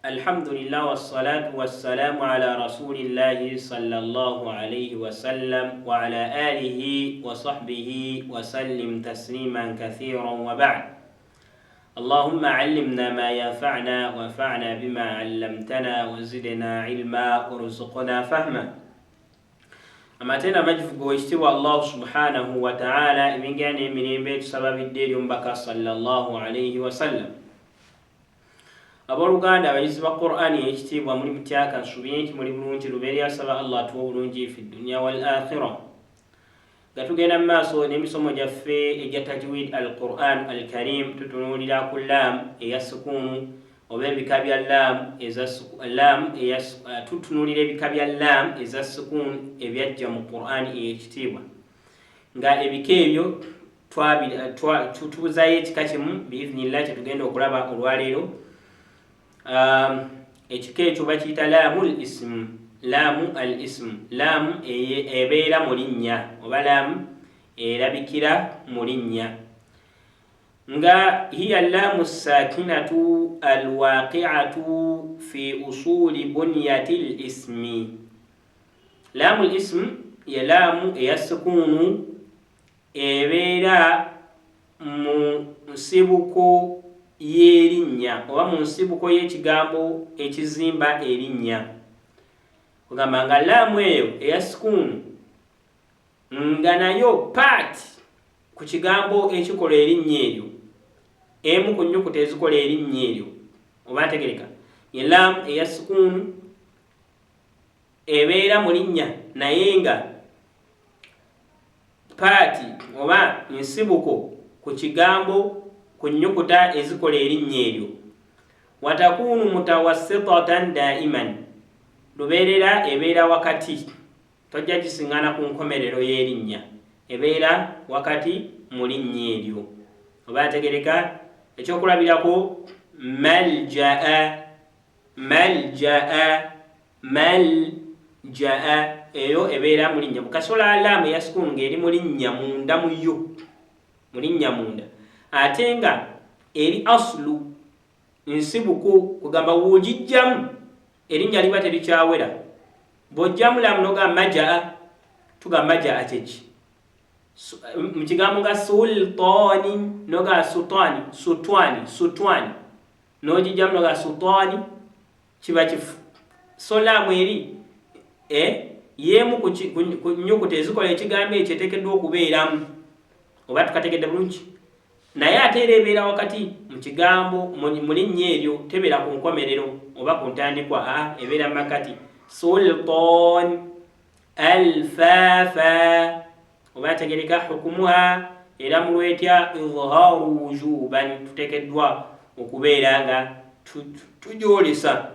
الحمد لله والصلاة والسلام على رسول الله صلى الله عليه وسلم وعلى آله وصحبه وسلم تسليما كثيرا وبعد. اللهم علمنا ما ينفعنا وانفعنا بما علمتنا وزدنا علما وارزقنا فهما. أما تنا مجفق واشتوى الله سبحانه وتعالى من جانب من بيت سبب الدين بك صلى الله عليه وسلم. Aboluganda abayizi ba Qur'ani ekitiibwa muli mutyaka nsubye nti muli bulungi lubeerera yasaba Allah atuwa obulungi fi dunya wal akhirah. Nga tugenda mu maaso n'emisomo gyaffe egya tajwid al Qur'an al Karim tutunuulira ku lam eya sukuunu oba ebika bya tutunuulira ebika bya lam eza sukuunu ebyajja mu Qur'ani ekitiibwa. Nga ebika ebyo tubuzayo ekika kimu biidhnillah kyetugenda okulaba olwaleero. Ekika ekyo bakiyita laamul ism. Laamu al ism, laamu ebeera mu linnya oba laamu erabikira mu linnya. Nga hiya laamu sakinatu alwaqi'atu fi usuli bunyati l ismi. Laamu l ism ye laamu eya sukuunu ebeera mu nsibuko y'erinnya oba mu nsibuko y'ekigambo ekizimba erinnya. Kugamba nga laamu eyo eya sukuunu nga nayo part ku kigambo ekikola erinnya eryo, emu ku nnyukuta ezikola erinnya eryo oba ntegereka, ye laamu eya sukuunu ebeera mu linnya naye nga part oba nsibuko ku kigambo ku nnyukuta ezikola erinnya eryo. Watakunu mutawassitatan daiman, lubeerera ebeera wakati, tojja gisingana ku nkomerero y'erinnya, ebeera wakati mu linnya eryo oba ntegereka. Ekyokulabirako malja'a, eyo ebeera mu linnya bukasola laamu eya sukuunu ng'eri mu linnya munda mu yo, mu linnya munda, ate nga eri aslu nsibuko kugamba w'ogijjamu erinnya liba terikyawera. Bw'ojjamu laamu n'ogamba majaa, tugamba majaa kyeki mu kigambo nga sultani n'ogamba sutwani n'ogijjamu n'ogamba sultani kiba kifu. So laamu eri yeemu ku nnyukuta ezikola ekigambo ekyo eteekeddwa okubeeramu oba tukategedde bulungi, naye ate era ebeera wakati mu kigambo mu linnya eryo, tebeera ku nkomerero oba ku ntandikwa, ebeera mu makati. Sultan alfafa oba tegereka hukumuha era mu lwetya izharu wujuban, tuteekeddwa okubeera nga tujolesa,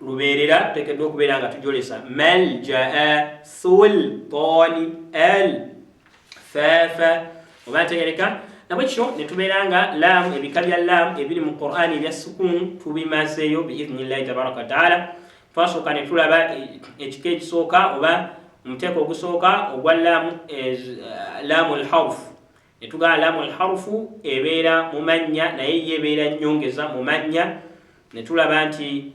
lubeerera tuteekeddwa okubeera nga tujolesa. Maljaa sultani alfafa oba tegereka. Nabwekityo ne tubeera nga laamu, ebika bya laamu ebiri mu Qur'ani ebya sukuunu tubimazeeyo biidhnillahi tabaraka wa taala. Twasooka ne tulaba ekika ekisooka oba omuteeko ogusooka ogwa laamu, laamu alharfu. Ne tugamba laamu alharfu ebeera mu mannya naye ye ebeera nnyongeza mu mannya. Ne tulaba nti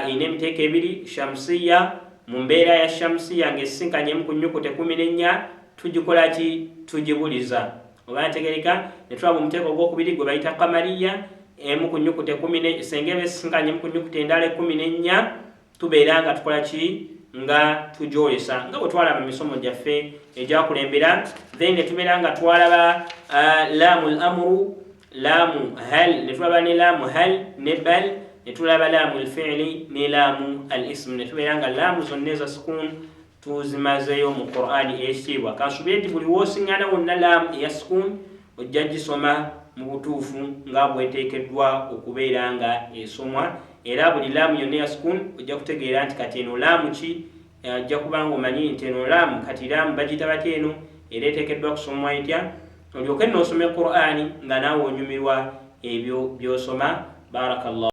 erina emiteeko ebiri, shamsiya, mu mbeera ya shamsiya ng'esisinkanye ku nnyukuta 14 tugikola ki? Tugibuliza oba ntegereka. Ne tulaba omuteeko ogwokubiri gwe bayita kamariya, emu ku nnyukuta 10 senga eba esisinkanye ku nnyukuta endala 14 tubeera nga tukola ki? Nga tujolesa, nga bwe twalaba mu misomo gyaffe egyakulembera. Then ne tubeera nga twalaba laamu al-amru, laamu hal, ne tulaba ne laamu hal ne bal, ne tulaba laamu al-fi'li ne laamu al-ism. Ne tubeera nga laamu zonna eza sukuunu tuzimazeeyo mu Qur'ani ekitiibwa. Kansubire nti buli w'osiŋŋana wonna laamu eya sukuunu ojja gisoma mu butuufu nga bweteekeddwa okubeera nga esomwa, era buli laamu yonna eya sukuunu ojja kutegeera nti kati eno laamu ki, ojja kuba nga omanyi nti eno laamu kati laamu bagiyita batya eno, era eteekeddwa kusomwa etya, olyoke n'osome Qur'ani nga naawe onyumirwa ebyo by'osoma. Barakallahu.